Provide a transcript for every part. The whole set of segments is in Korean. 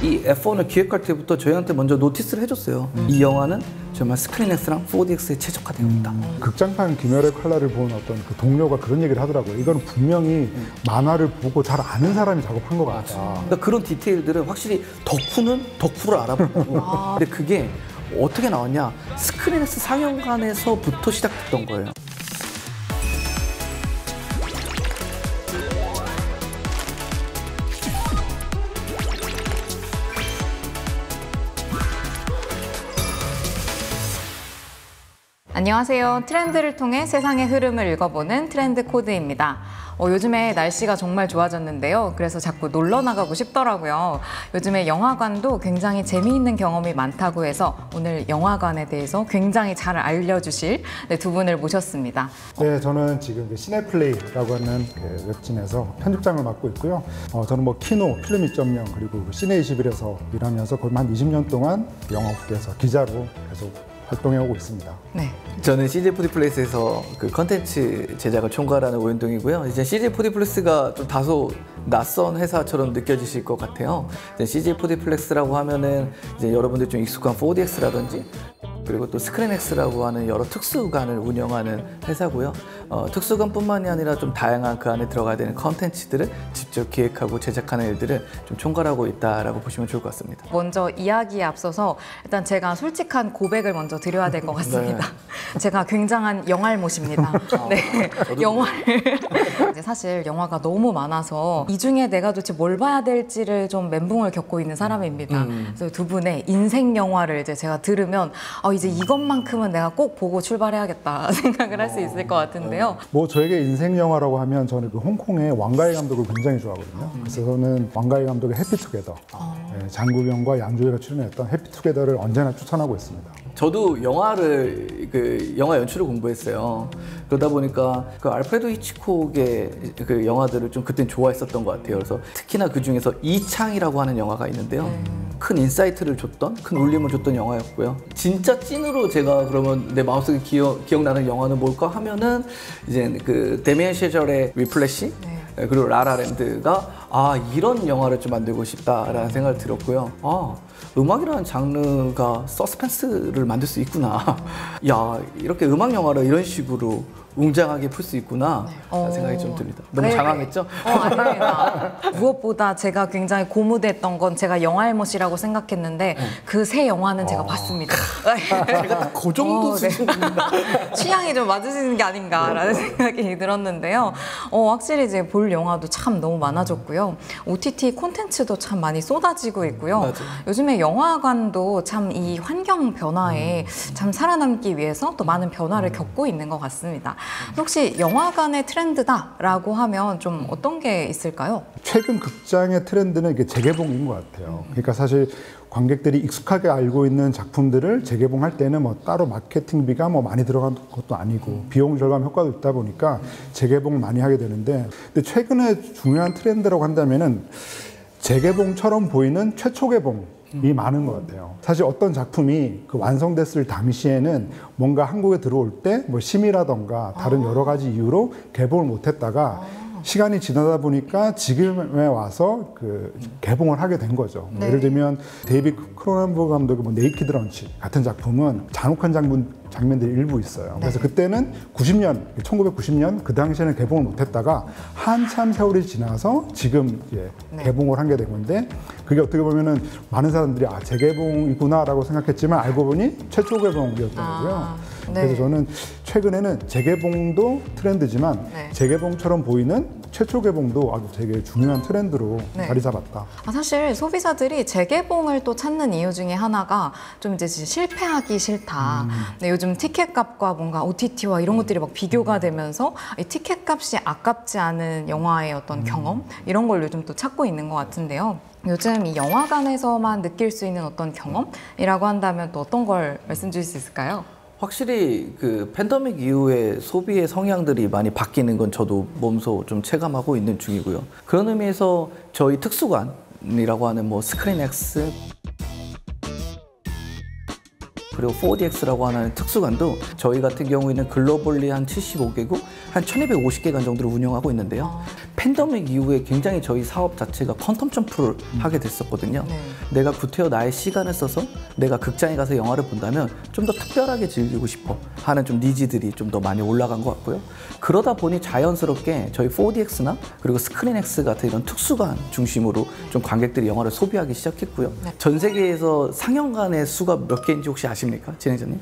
이 F1을 기획할 때부터 저희한테 먼저 노티스를 해줬어요. 이 영화는 정말 스크린X랑 4DX에 최적화되어 있다. 극장판 귀멸의 칼날을 본 어떤 그 동료가 그런 얘기를 하더라고요. 이거는 분명히 만화를 보고 잘 아는 사람이 작업한 것 같다. 그러니까 그런 디테일들은 확실히 덕후는 덕후를 알아보고 근데 그게 어떻게 나왔냐? 스크린X 상영관에서부터 시작됐던 거예요. 안녕하세요. 트렌드를 통해 세상의 흐름을 읽어보는 트렌드 코드입니다. 요즘에 날씨가 정말 좋아졌는데요. 그래서 자꾸 놀러 나가고 싶더라고요. 요즘에 영화관도 굉장히 재미있는 경험이 많다고 해서 오늘 영화관에 대해서 굉장히 잘 알려주실 두 분을 모셨습니다. 네, 저는 지금 시네플레이라고 하는 웹진에서 편집장을 맡고 있고요. 저는 뭐 키노, 필름 2.0 그리고 시네21에서 일하면서 거의 한 20년 동안 영화업계에서 기자로 계속 활동해오고 있습니다. 네. 저는 CJ4D플레이스에서 그 컨텐츠 제작을 총괄하는 오윤동이고요. 이제 CJ4D플레이스가 좀 다소 낯선 회사처럼 느껴지실 것 같아요. CJ4D플레이스라고 하면은 이제 여러분들 좀 익숙한 4DX라든지 그리고 또 스크린X라고 하는 여러 특수관을 운영하는 회사고요. 특수관뿐만이 아니라 좀 다양한 그 안에 들어가야 되는 컨텐츠들을 직접 기획하고 제작하는 일들을 좀 총괄하고 있다라고 보시면 좋을 것 같습니다. 먼저 이야기에 앞서서 일단 제가 솔직한 고백을 먼저 드려야 될 것 같습니다. 네. 제가 굉장한 영알못입니다. 네, 영화를 이제 사실 영화가 너무 많아서 이 중에 내가 도대체 뭘 봐야 될지를 좀 멘붕을 겪고 있는 사람입니다. 그래서 두 분의 인생 영화를 이제 제가 들으면 이제 이것만큼은 내가 꼭 보고 출발해야겠다 생각을 할 수 있을 것 같은데요. 뭐 저에게 인생 영화라고 하면 저는 그 홍콩의 왕가희 감독을 굉장히 좋아하거든요. 그래서 저는 왕가희 감독의 해피투게더, 장국영과 양조위가 출연했던 해피투게더를 언제나 추천하고 있습니다. 저도 영화를 영화 연출을 공부했어요. 그러다 보니까 그 알프레도 히치콕의 그 영화들을 좀 그땐 좋아했었던 것 같아요. 그래서 특히나 그 중에서 이창이라고 하는 영화가 있는데요. 큰 인사이트를 줬던, 큰 울림을 줬던 영화였고요. 진짜 찐으로 제가 그러면 내 마음속에 기억나는 영화는 뭘까 하면은 이제 그 데미안 셰절의 위플래시, 그리고 라라랜드가 이런 영화를 좀 만들고 싶다라는 생각을 들었고요. 음악이라는 장르가 서스펜스를 만들 수 있구나. 야, 이렇게 음악 영화를 이런 식으로 웅장하게 풀 수 있구나 라는 생각이 좀 듭니다. 너무 장황했죠? 아닙니다. 무엇보다 제가 굉장히 고무됐던 건 제가 영알못이라고 생각했는데 그 새 영화는 제가 봤습니다. 제가 그 정도 수준입니다. 취향이 좀 맞으시는 게 아닌가라는 생각이 들었는데요. 확실히 이제 볼 영화도 참 너무 많아졌고요. OTT 콘텐츠도 참 많이 쏟아지고 있고요. 맞아요. 요즘에 영화관도 참 이 환경 변화에 참 살아남기 위해서 또 많은 변화를 겪고 있는 것 같습니다. 혹시 영화관의 트렌드다라고 하면 좀 어떤 게 있을까요? 최근 극장의 트렌드는 이게 재개봉인 것 같아요. 그러니까 사실 관객들이 익숙하게 알고 있는 작품들을 재개봉할 때는 뭐 따로 마케팅비가 뭐 많이 들어간 것도 아니고 비용 절감 효과도 있다 보니까 재개봉을 많이 하게 되는데, 근데 최근에 중요한 트렌드라고 한다면은 재개봉처럼 보이는 최초 개봉 이 많은 것 같아요. 사실 어떤 작품이 그 완성됐을 당시에는 뭔가 한국에 들어올 때 뭐 심의라던가 다른 여러 가지 이유로 개봉을 못했다가 시간이 지나다 보니까 지금에 와서 그 개봉을 하게 된 거죠. 뭐 예를 들면 데이비드 크로넨버그 감독의 뭐 네이키드 런치 같은 작품은 잔혹한 장면들이 일부 있어요. 그래서 그때는 1990년 그 당시에는 개봉을 못했다가 한참 세월이 지나서 지금 이제 개봉을 하게 된 건데, 그게 어떻게 보면은 많은 사람들이 재개봉이구나라고 생각했지만 알고 보니 최초 개봉이었더라고요. 그래서 저는 최근에는 재개봉도 트렌드지만 재개봉처럼 보이는 최초 개봉도 아주 되게 중요한 트렌드로 자리 잡았다. 사실 소비자들이 재개봉을 또 찾는 이유 중에 하나가 좀 이제 실패하기 싫다. 요즘 티켓값과 뭔가 OTT와 이런 것들이 막 비교가 되면서 이 티켓값이 아깝지 않은 영화의 어떤 경험 이런 걸 요즘 또 찾고 있는 것 같은데요. 요즘 이 영화관에서만 느낄 수 있는 어떤 경험이라고 한다면 또 어떤 걸 말씀 주실 수 있을까요? 확실히 그 팬데믹 이후에 소비의 성향들이 많이 바뀌는 건 저도 몸소 좀 체감하고 있는 중이고요. 그런 의미에서 저희 특수관이라고 하는 뭐 스크린X 그리고 4DX라고 하는 특수관도 저희 같은 경우에는 글로벌리 한 75개국, 한 1250개관 정도를 운영하고 있는데요. 팬데믹 이후에 굉장히 저희 사업 자체가 퀀텀 점프를 하게 됐었거든요. 네. 내가 구태여 나의 시간을 써서 내가 극장에 가서 영화를 본다면 좀 더 특별하게 즐기고 싶어 하는 좀 니즈들이 좀 더 많이 올라간 것 같고요. 그러다 보니 자연스럽게 저희 4DX나 그리고 스크린X 같은 이런 특수관 중심으로 좀 관객들이 영화를 소비하기 시작했고요. 네. 전 세계에서 상영관의 수가 몇 개인지 혹시 아십니까? 진행자님?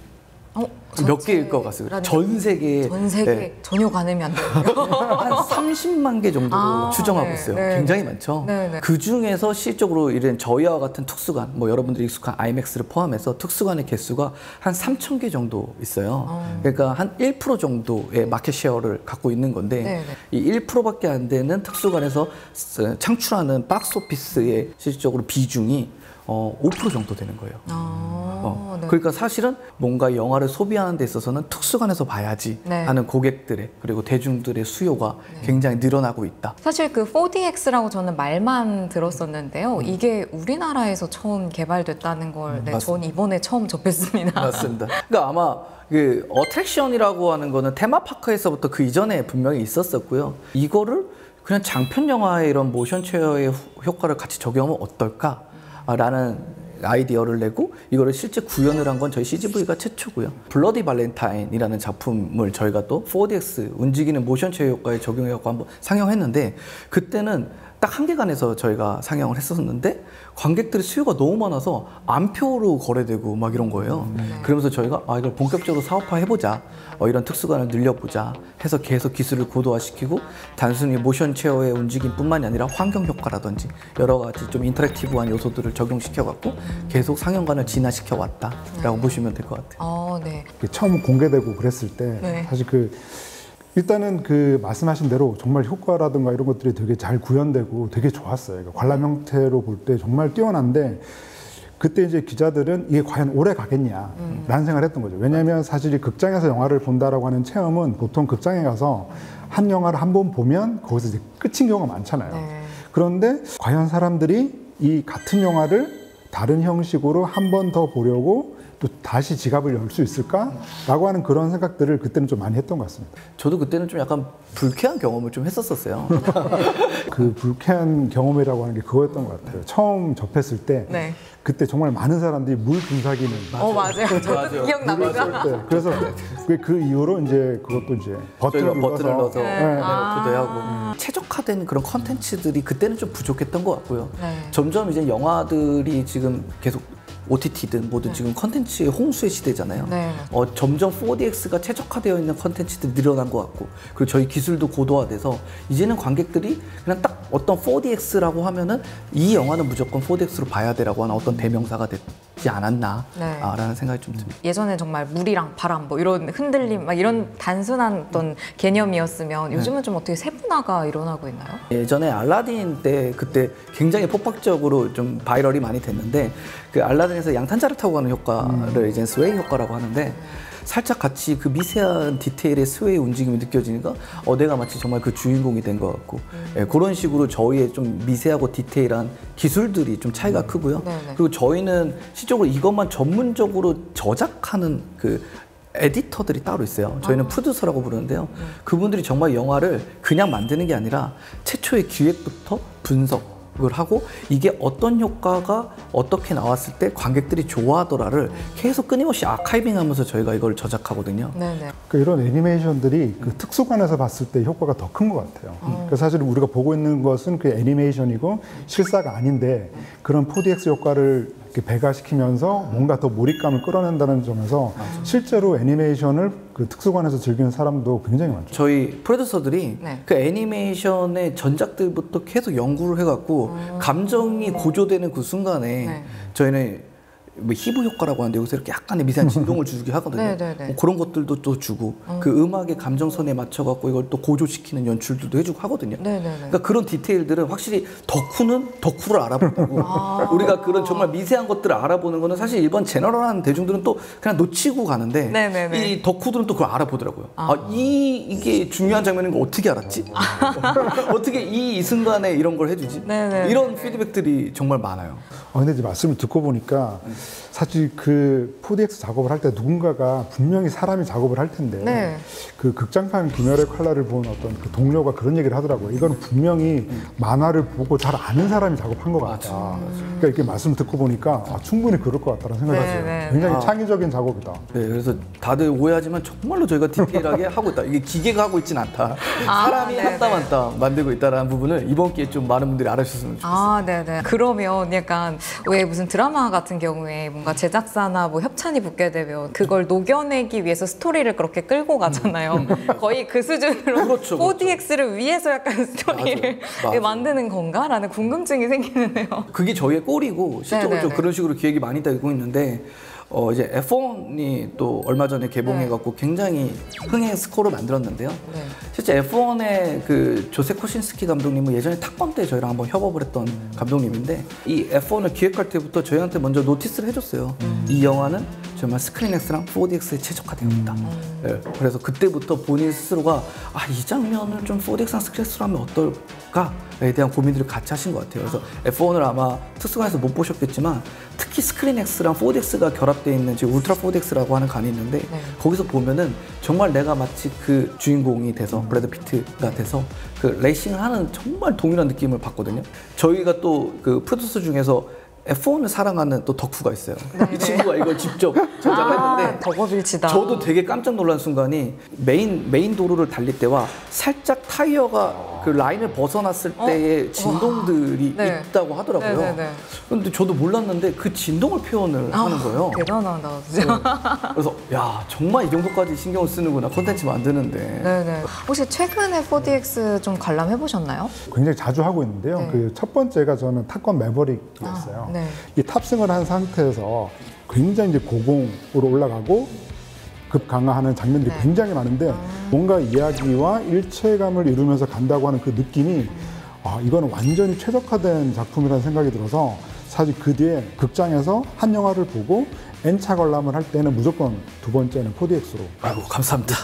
몇 개일 것 같습니다. 전 세계에 전 세계 네. 전혀 가늠이 안 돼요. 한 30만 개 정도로 추정하고 네, 있어요. 네, 굉장히 네. 많죠. 네, 네. 그 중에서 실적으로 이런 저희와 같은 특수관, 뭐 여러분들이 익숙한 아이맥스를 포함해서 특수관의 개수가 한 3,000개 정도 있어요. 그러니까 한 1% 정도의 마켓 쉐어를 갖고 있는 건데 네, 네. 이 1%밖에 안 되는 특수관에서 창출하는 박스 오피스의 실질적으로 비중이 5% 정도 되는 거예요. 네. 그러니까 사실은 뭔가 영화를 소비하는 데 있어서는 특수관에서 봐야지 네. 하는 고객들의 그리고 대중들의 수요가 굉장히 늘어나고 있다. 사실 그 4DX라고 저는 말만 들었었는데요. 이게 우리나라에서 처음 개발됐다는 걸 네, 전 이번에 처음 접했습니다. 맞습니다. 그러니까 아마 그 어트랙션이라고 하는 거는 테마파크에서부터 그 이전에 분명히 있었었고요. 이거를 그냥 장편 영화의 이런 모션 체어의 효과를 같이 적용하면 어떨까라는 아이디어를 내고 이거를 실제 구현을 한 건 저희 CGV가 최초고요. 블러디 발렌타인이라는 작품을 저희가 또 4DX 움직이는 모션 체어 효과에 적용해갖고 한번 상영했는데 그때는 딱 한 개관에서 저희가 상영을 했었는데 관객들의 수요가 너무 많아서 안표로 거래되고 막 이런 거예요. 그러면서 저희가 이걸 본격적으로 사업화 해보자. 이런 특수관을 늘려보자 해서 계속 기술을 고도화시키고 단순히 모션 체어의 움직임뿐만이 아니라 환경 효과라든지 여러 가지 좀 인터랙티브한 요소들을 적용시켜갖고 계속 상영관을 진화시켜 왔다라고 보시면 될 것 같아요. 네. 처음 공개되고 그랬을 때 네. 사실 일단은 말씀하신 대로 정말 효과라든가 이런 것들이 되게 잘 구현되고 되게 좋았어요. 그러니까 관람 형태로 볼 때 정말 뛰어난데 그때 이제 기자들은 이게 과연 오래 가겠냐라는 생각을 했던 거죠. 왜냐하면 사실 이 극장에서 영화를 본다라고 하는 체험은 보통 극장에 가서 한 영화를 한 번 보면 거기서 이제 끝인 경우가 많잖아요. 네. 그런데 과연 사람들이 이 같은 영화를 다른 형식으로 한 번 더 보려고 또 다시 지갑을 열 수 있을까라고 하는 그런 생각들을 그때는 좀 많이 했던 것 같습니다. 저도 그때는 좀 약간 불쾌한 경험을 좀 했었어요. 그 불쾌한 경험이라고 하는 게 그거였던 것 같아요. 처음 접했을 때 네. 그때 정말 많은 사람들이 물 분사기는 맞아요. 저도 기억납니다. 때 그래서 그 이후로 이제 그것도 이제 버튼을 넣어서 네. 교대하고 최적화된 그런 컨텐츠들이 그때는 좀 부족했던 것 같고요. 네. 점점 이제 영화들이 지금 계속 OTT든 뭐든 지금 컨텐츠의 홍수의 시대잖아요. 네. 점점 4DX가 최적화되어 있는 컨텐츠들이 늘어난 것 같고 그리고 저희 기술도 고도화돼서 이제는 관객들이 그냥 딱 어떤 4DX라고 하면은 이 영화는 무조건 4DX로 봐야 되라고 하는 어떤 대명사가 됐지 않았나 네. 라는 생각이 좀 듭니다. 예전에 정말 물이랑 바람 뭐 이런 흔들림 막 이런 단순한 어떤 개념이었으면 요즘은 좀 어떻게 세분화가 일어나고 있나요? 예전에 알라딘 때 그때 굉장히 폭발적으로 좀 바이럴이 많이 됐는데 그 알라딘에서 양탄자를 타고 가는 효과를 이제 스웨이 효과라고 하는데 살짝 같이 그 미세한 디테일의 스웨이 움직임이 느껴지니까 내가 마치 정말 그 주인공이 된 것 같고 그런 식으로 저희의 좀 미세하고 디테일한 기술들이 좀 차이가 크고요. 그리고 저희는 실적으로 이것만 전문적으로 저작하는 그 에디터들이 따로 있어요. 저희는 프로듀서라고 부르는데요. 그분들이 정말 영화를 그냥 만드는 게 아니라 최초의 기획부터 분석을 하고 이게 어떤 효과가 어떻게 나왔을 때 관객들이 좋아하더라를 계속 끊임없이 아카이빙하면서 저희가 이걸 저작하거든요. 네네. 이런 애니메이션들이 그 특수관에서 봤을 때 효과가 더 큰 것 같아요. 그러니까 사실 우리가 보고 있는 것은 그 애니메이션이고 실사가 아닌데 그런 4DX 효과를 이렇게 배가시키면서 뭔가 더 몰입감을 끌어낸다는 점에서 실제로 애니메이션을 그 특수관에서 즐기는 사람도 굉장히 많죠. 저희 프로듀서들이 네. 그 애니메이션의 전작들부터 계속 연구를 해갖고 감정이 고조되는 그 순간에 네. 저희는 뭐 히브 효과라고 하는데 여기서 이렇게 약간의 미세한 진동을 주게 하거든요. 네네네. 뭐 그런 것들도 또 주고 그 음악의 감정선에 맞춰갖고 이걸 또 고조시키는 연출들도 해주고 하거든요. 네네네. 그러니까 그런 디테일들은 확실히 덕후는 덕후를 알아보고 우리가 그런 정말 미세한 것들을 알아보는 거는 사실 일반 제너럴한 대중들은 또 그냥 놓치고 가는데 네네네. 이 덕후들은 또 그걸 알아보더라고요. 이게 중요한 장면인 거 어떻게 알았지? 어떻게 이 순간에 이런 걸 해주지? 네네. 이런 피드백들이 정말 많아요. 근데 이제 말씀을 듣고 보니까 사실 그 4DX 작업을 할 때 누군가가 분명히 사람이 작업을 할 텐데 네. 그 극장판 귀멸의 칼날을 본 어떤 그 동료가 그런 얘기를 하더라고요. 이건 분명히 만화를 보고 잘 아는 사람이 작업한 것 같다. 그러니까 이렇게 말씀 듣고 보니까 충분히 그럴 것 같다는 생각이 네, 들었어요. 네. 굉장히 창의적인 작업이다. 네, 그래서 다들 오해하지만 정말로 저희가 디테일하게 하고 있다. 이게 기계가 하고 있지는 않다. 사람이 네네. 한땀 한 땀 만들고 있다는 부분을 이번 기회에 좀 많은 분들이 알아주셨으면 좋겠어요. 네네. 그러면 약간 왜 무슨 드라마 같은 경우에 뭔가 제작사나 뭐 협찬이 붙게 되면 그걸 녹여내기 위해서 스토리를 그렇게 끌고 가잖아요. 거의 그 수준으로 그렇죠, 4DX를 위해서 약간 스토리를 맞아요. 만드는 건가라는 궁금증이 생기는데요. 그게 저희의 꼴이고 실제로 좀 네네네. 그런 식으로 기획이 많이 되고 있는데 이제 F1이 또 얼마 전에 개봉해갖고 굉장히 흥행 스코어를 만들었는데요. 네. 실제 F1의 그 조세 코신스키 감독님은 예전에 탑건 때 저희랑 한번 협업을 했던 감독님인데 이 F1을 기획할 때부터 저희한테 먼저 노티스를 해줬어요. 이 영화는 정말 스크린X랑 4DX에 최적화되어 있다. 네, 그래서 그때부터 본인 스스로가 이 장면을 좀 4DX랑 스크린X로 하면 어떨까에 대한 고민들을 같이 하신 것 같아요. 그래서 F1을 아마 특수관에서 못 보셨겠지만 특히 스크린X랑 4DX가 결합되어 있는 지금 울트라 4DX라고 하는 간이 있는데 거기서 보면은 정말 내가 마치 그 주인공이 돼서 브래드 피트가 돼서 그 레이싱을 하는 정말 동일한 느낌을 받거든요. 저희가 또 그 프로듀서 중에서 F1을 사랑하는 또 덕후가 있어요. 이 친구가 이걸 직접 제작을 했는데 덕업일치다. 저도 되게 깜짝 놀란 순간이 메인 도로를 달릴 때와 살짝 타이어가 그 라인을 벗어났을 때의 진동들이 네. 있다고 하더라고요. 네네네. 근데 저도 몰랐는데 그 진동을 표현을 하는 거예요. 대단하다, 진짜. 그래서 야 정말 이 정도까지 신경을 쓰는구나 콘텐츠 만드는데. 네네. 혹시 최근에 4DX 좀 관람해 보셨나요? 굉장히 자주 하고 있는데요. 네. 그 첫 번째가 저는 탑건 매버릭이었어요. 네. 이 탑승을 한 상태에서 굉장히 이제 고공으로 올라가고 급 강화하는 장면들이 네. 굉장히 많은데 뭔가 이야기와 일체감을 이루면서 간다고 하는 그 느낌이 이거는 완전히 최적화된 작품이라는 생각이 들어서 사실 그 뒤에 극장에서 한 영화를 보고 N차 관람을 할 때는 무조건 두 번째는 4DX로. 아이고 감사합니다.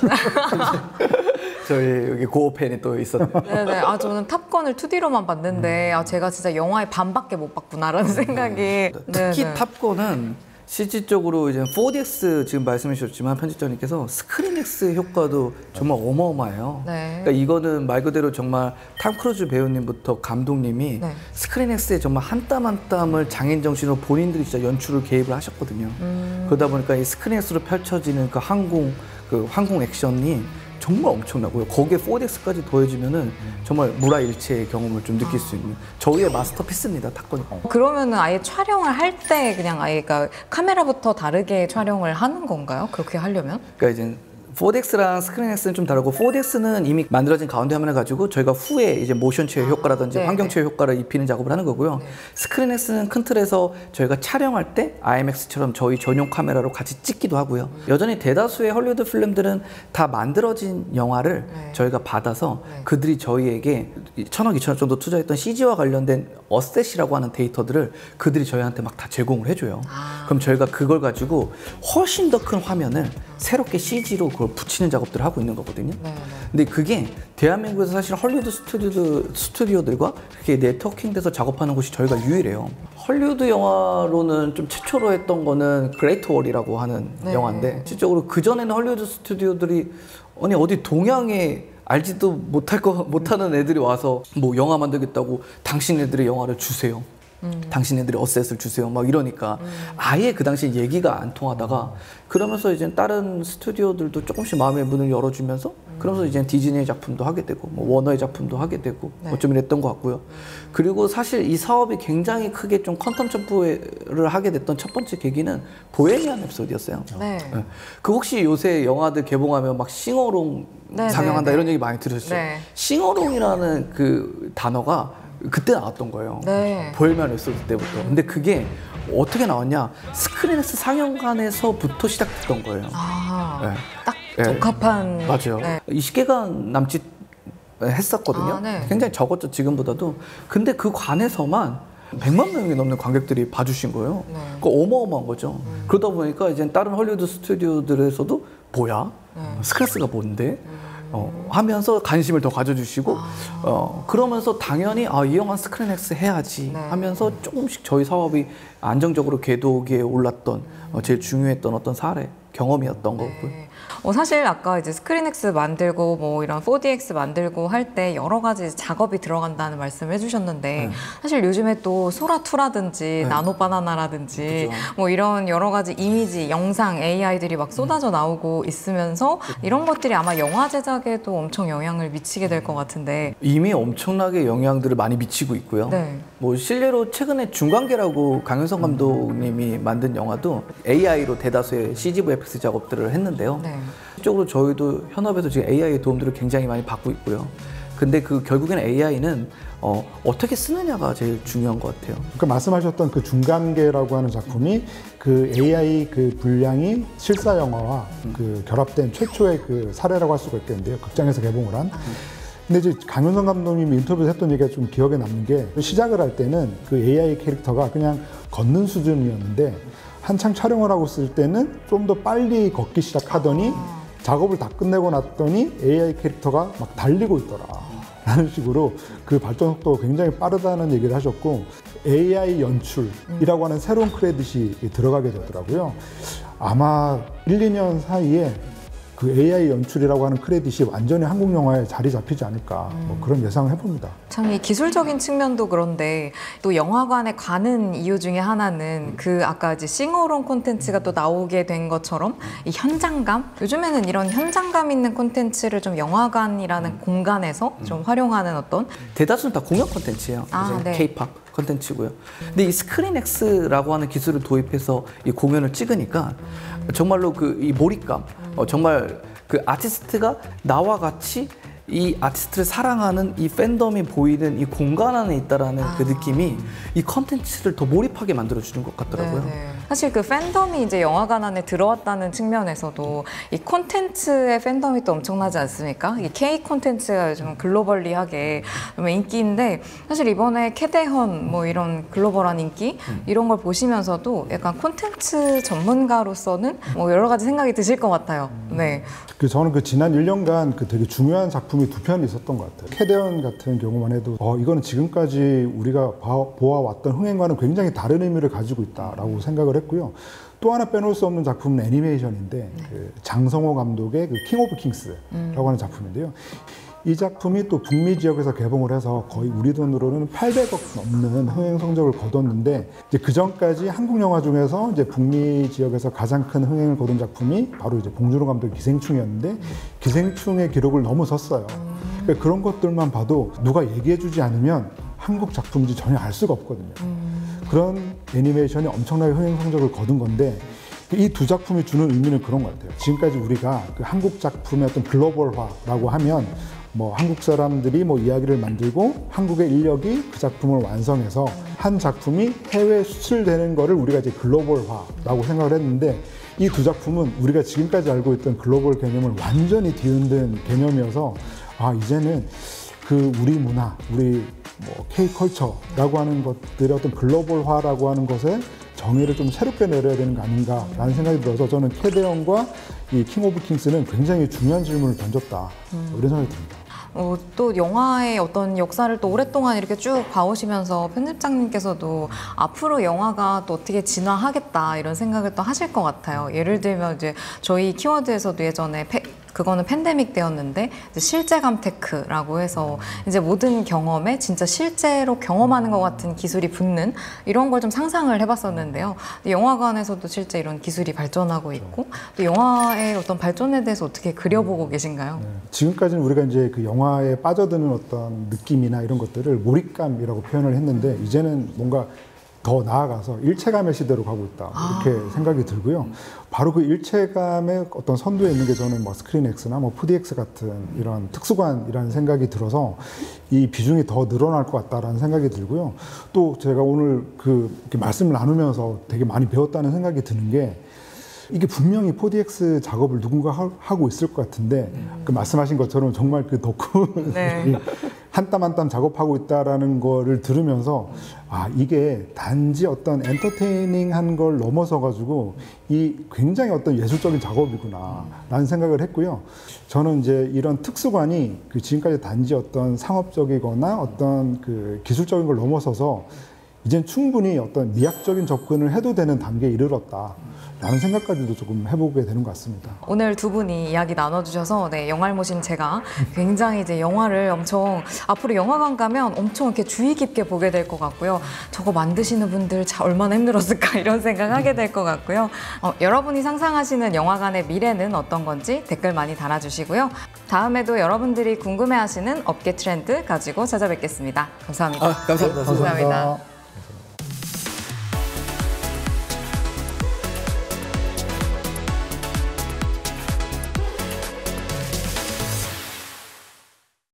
저희 여기 고어 팬이 또 있었네요. 네네. 저는 탑건을 2D로만 봤는데 제가 진짜 영화의 반밖에 못 봤구나라는 생각이. 특히 네네. 탑건은 실질적으로 이제 4DX 지금 말씀해 주셨지만 편집자님께서 스크린X 효과도 정말 어마어마해요. 네. 그러니까 이거는 말 그대로 정말 탐 크루즈 배우님부터 감독님이 네. 스크린X에 정말 한 땀 한 땀을 장인 정신으로 본인들이 진짜 연출을 개입을 하셨거든요. 그러다 보니까 이 스크린X로 펼쳐지는 그 항공 액션이 정말 엄청나고요. 거기에 4DX까지 더해지면은 정말 무라일체의 경험을 좀 느낄 수 있는 저희의 마스터피스입니다, 탑건이. 그러면은 아예 촬영을 할 때 그냥 아예 그러니까 카메라부터 다르게 촬영을 하는 건가요? 그렇게 하려면? 그러니까 이제 4DX랑 스크린X는 좀 다르고 4DX는 이미 만들어진 가운데 화면을 가지고 저희가 후에 이제 모션 체어 효과라든지 네, 환경 체어 효과를 입히는 작업을 하는 거고요. 스크린X는 큰 틀에서 저희가 촬영할 때 IMAX처럼 저희 전용 카메라로 같이 찍기도 하고요. 여전히 대다수의 헐리우드 필름들은 다 만들어진 영화를 저희가 받아서 그들이 저희에게 1,000억, 2,000억 정도 투자했던 CG와 관련된 어셋이라고 하는 데이터들을 그들이 저희한테 막 다 제공을 해줘요. 그럼 저희가 그걸 가지고 훨씬 더 큰 화면을 새롭게 CG로 그걸 붙이는 작업들을 하고 있는 거거든요. 근데 그게 대한민국에서 사실 헐리우드 스튜디오들과 그렇게 네트워킹돼서 작업하는 곳이 저희가 유일해요. 헐리우드 영화로는 좀 최초로 했던 거는 그레이트 월이라고 하는 영화인데 실적으로 그전에는 헐리우드 스튜디오들이 어디 동양에 알지도 못하는 애들이 와서 뭐 영화 만들겠다고 당신네들의 영화를 주세요. 당신네들이 어셋을 주세요. 막 이러니까 아예 그 당시에 얘기가 안 통하다가 그러면서 이제 다른 스튜디오들도 조금씩 마음의 문을 열어주면서 그러면서 이제 디즈니의 작품도 하게 되고 뭐 워너의 작품도 하게 되고 좀 이랬던 것 같고요. 그리고 사실 이 사업이 굉장히 크게 좀 퀀텀 점프를 하게 됐던 첫 번째 계기는 보헤미안 랩소디였어요. 네. 그 혹시 요새 영화들 개봉하면 막 싱어롱 상영한다 이런 얘기 많이 들으셨죠? 네. 싱어롱이라는 그 단어가 그때 나왔던 거예요. 네. 보헤미안 랩소디 때부터. 근데 그게 어떻게 나왔냐? 스크린X 상영관에서부터 시작됐던 거예요. 딱 네. 적합한. 맞아요. 네. 20개가 남짓 했었거든요. 네. 굉장히 적었죠, 지금보다도. 근데 그 관에서만 100만 명이 넘는 관객들이 봐주신 거예요. 그거 어마어마한 거죠. 그러다 보니까 이제 다른 헐리우드 스튜디오들에서도 뭐야? 스크린X가 뭔데? 하면서 관심을 더 가져주시고 그러면서 당연히 이 영화 스크린X 해야지 하면서 조금씩 저희 사업이 안정적으로 궤도에 올랐던 제일 중요했던 어떤 사례 경험이었던 거고요. 사실 아까 이제 스크린X 만들고 뭐 이런 4DX 만들고 할 때 여러 가지 작업이 들어간다는 말씀을 해주셨는데 사실 요즘에 또 소라2라든지 나노바나나라든지 뭐 이런 여러 가지 이미지, 영상, AI들이 막 쏟아져 나오고 있으면서 이런 것들이 아마 영화 제작에도 엄청 영향을 미치게 될 것 같은데 이미 엄청나게 영향들을 많이 미치고 있고요. 뭐 실례로 최근에 중간계라고 강윤성 감독님이 만든 영화도 AI로 대다수의 CGVFX 작업들을 했는데요. 실적으로 저희도 현업에서 지금 AI의 도움들을 굉장히 많이 받고 있고요. 근데 그 결국에는 AI는 어떻게 쓰느냐가 제일 중요한 것 같아요. 그 말씀하셨던 그 중간계라고 하는 작품이 그 AI 그 분량이 실사 영화와 그 결합된 최초의 그 사례라고 할 수가 있겠는데요. 극장에서 개봉을 한. 근데 이제 강윤성 감독님이 인터뷰에서 했던 얘기가 좀 기억에 남는 게 시작을 할 때는 그 AI 캐릭터가 그냥 걷는 수준이었는데 한창 촬영을 하고 있을 때는 좀 더 빨리 걷기 시작하더니 작업을 다 끝내고 났더니 AI 캐릭터가 막 달리고 있더라 라는 식으로 그 발전 속도가 굉장히 빠르다는 얘기를 하셨고 AI 연출이라고 하는 새로운 크레딧이 들어가게 되더라고요. 아마 1, 2년 사이에 그 AI 연출이라고 하는 크레딧이 완전히 한국 영화에 자리 잡히지 않을까 뭐 그런 예상을 해봅니다. 참 이 기술적인 측면도 그런데 또 영화관에 가는 이유 중에 하나는 그 아까 이제 싱어롱 콘텐츠가 또 나오게 된 것처럼 이 현장감? 요즘에는 이런 현장감 있는 콘텐츠를 좀 영화관이라는 공간에서 좀 활용하는 어떤 대다수는 다 공연 콘텐츠예요. 네. K-팝 콘텐츠고요. 근데 이 스크린X라고 하는 기술을 도입해서 이 공연을 찍으니까 정말로 그 이 몰입감, 정말 그 아티스트가 나와 같이 이 아티스트를 사랑하는 이 팬덤이 보이는 이 공간 안에 있다라는 그 느낌이 이 컨텐츠를 더 몰입하게 만들어주는 것 같더라고요. 사실 그 팬덤이 이제 영화관 안에 들어왔다는 측면에서도 이 콘텐츠의 팬덤이 또 엄청나지 않습니까? 이 K 콘텐츠가 요즘 글로벌리하게 좀 인기인데 사실 이번에 캐대헌 뭐 이런 글로벌한 인기 이런 걸 보시면서도 약간 콘텐츠 전문가로서는 뭐 여러 가지 생각이 드실 것 같아요. 저는 그 지난 1년간 그 되게 중요한 작품이 두 편이 있었던 것 같아요. 캐대헌 같은 경우만 해도 이거는 지금까지 우리가 보아왔던 흥행과는 굉장히 다른 의미를 가지고 있다라고 생각을 했고요. 또 하나 빼놓을 수 없는 작품은 애니메이션인데 그 장성호 감독의 그 킹 오브 킹스라고 하는 작품인데요. 이 작품이 또 북미 지역에서 개봉을 해서 거의 우리 돈으로는 800억 넘는 흥행 성적을 거뒀는데 이제 그 전까지 한국 영화 중에서 이제 북미 지역에서 가장 큰 흥행을 거둔 작품이 바로 이제 봉준호 감독의 기생충이었는데 기생충의 기록을 넘어섰어요. 그러니까 그런 것들만 봐도 누가 얘기해주지 않으면 한국 작품인지 전혀 알 수가 없거든요. 그런 애니메이션이 엄청나게 흥행 성적을 거둔 건데 이 두 작품이 주는 의미는 그런 것 같아요. 지금까지 우리가 그 한국 작품의 어떤 글로벌화라고 하면 뭐 한국 사람들이 뭐 이야기를 만들고 한국의 인력이 그 작품을 완성해서 한 작품이 해외 수출되는 거를 우리가 이제 글로벌화라고 생각을 했는데 이 두 작품은 우리가 지금까지 알고 있던 글로벌 개념을 완전히 뒤흔든 개념이어서 이제는 그 우리 문화, 우리 뭐 K컬처라고 하는 것들의 어떤 글로벌화라고 하는 것에 정의를 좀 새롭게 내려야 되는 거 아닌가라는 생각이 들어서 저는 캐대헌과 이 킹 오브 킹스는 굉장히 중요한 질문을 던졌다. 이런 생각이 듭니다. 또 영화의 어떤 역사를 또 오랫동안 이렇게 쭉 봐오시면서 편집장님께서도 앞으로 영화가 또 어떻게 진화하겠다 이런 생각을 또 하실 것 같아요. 예를 들면 이제 저희 키워드에서도 예전에 그거는 팬데믹 때였는데 실제감 테크라고 해서 이제 모든 경험에 진짜 실제로 경험하는 것 같은 기술이 붙는 이런 걸 좀 상상을 해봤었는데요. 영화관에서도 실제 이런 기술이 발전하고 있고 또 영화의 어떤 발전에 대해서 어떻게 그려보고 계신가요? 지금까지는 우리가 이제 그 영화에 빠져드는 어떤 느낌이나 이런 것들을 몰입감이라고 표현을 했는데 이제는 뭔가 더 나아가서 일체감의 시대로 가고 있다 이렇게 생각이 들고요. 바로 그 일체감의 어떤 선두에 있는 게 저는 뭐 스크린X나 뭐 4DX 같은 이런 특수관이라는 생각이 들어서 이 비중이 더 늘어날 것 같다라는 생각이 들고요. 또 제가 오늘 이렇게 말씀을 나누면서 되게 많이 배웠다는 생각이 드는 게 이게 분명히 4DX 작업을 누군가 하고 있을 것 같은데 그 말씀하신 것처럼 정말 그 덕후 한 땀 한 땀 작업하고 있다라는 거를 들으면서 아, 이게 단지 어떤 엔터테이닝한 걸 넘어서 가지고 이 굉장히 어떤 예술적인 작업이구나 라는 생각을 했고요. 저는 이제 이런 특수관이 그 지금까지 단지 어떤 상업적이거나 어떤 그 기술적인 걸 넘어서서 이젠 충분히 어떤 미학적인 접근을 해도 되는 단계에 이르렀다 라는 생각까지도 조금 해보게 되는 것 같습니다. 오늘 두 분이 이야기 나눠주셔서 영화를 모신 제가 굉장히 이제 영화를 엄청 앞으로 영화관 가면 엄청 이렇게 주의 깊게 보게 될 것 같고요. 저거 만드시는 분들 얼마나 힘들었을까 이런 생각하게 될 것 같고요. 여러분이 상상하시는 영화관의 미래는 어떤 건지 댓글 많이 달아주시고요. 다음에도 여러분들이 궁금해하시는 업계 트렌드 가지고 찾아뵙겠습니다. 감사합니다. 감사합니다. 감사합니다.